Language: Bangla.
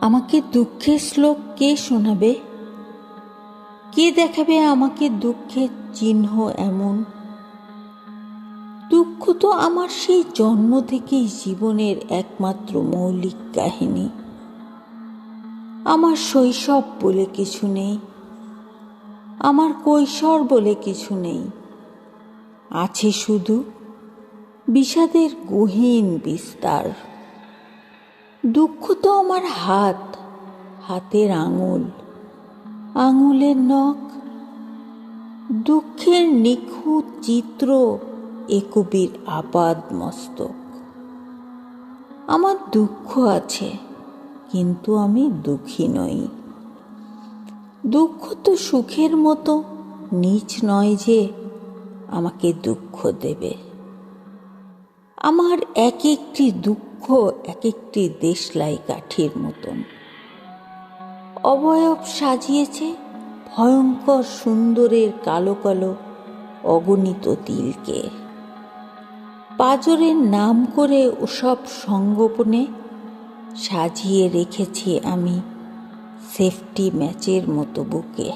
আমাকে দুঃখের শ্লোক কে শোনাবে? কে দেখাবে আমাকে দুঃখের চিহ্ন এমন? দুঃখ তো আমার সেই জন্ম থেকেই জীবনের একমাত্র মৌলিক কাহিনী। আমার শৈশব বলে কিছু নেই, আমার কৈশোর বলে কিছু নেই। আছে শুধু বিষাদের গহীন বিস্তার। দুঃখ তো আমার হাত, হাতের আঙুল, আঙুলের নখ। দুঃখের নিখুঁত চিত্র এ কবির আপাদ মস্তক। আমার দুঃখ আছে, কিন্তু আমি দুঃখী নই। দুঃখ তো সুখের মতো নীচ নয় যে আমাকে দুঃখ দেবে। আমার এক একটি দুঃখ এক একটি দেশলাই কাঠির মতন। অবয়ব সাজিয়েছে ভয়ঙ্কর সুন্দরের কালো কালো অগণিত তিলকে। পাঁজরের নাম করে ওসব সংগোপনে সাজিয়ে রেখেছি আমি সেফটি ম্যাচের মতো বুকে।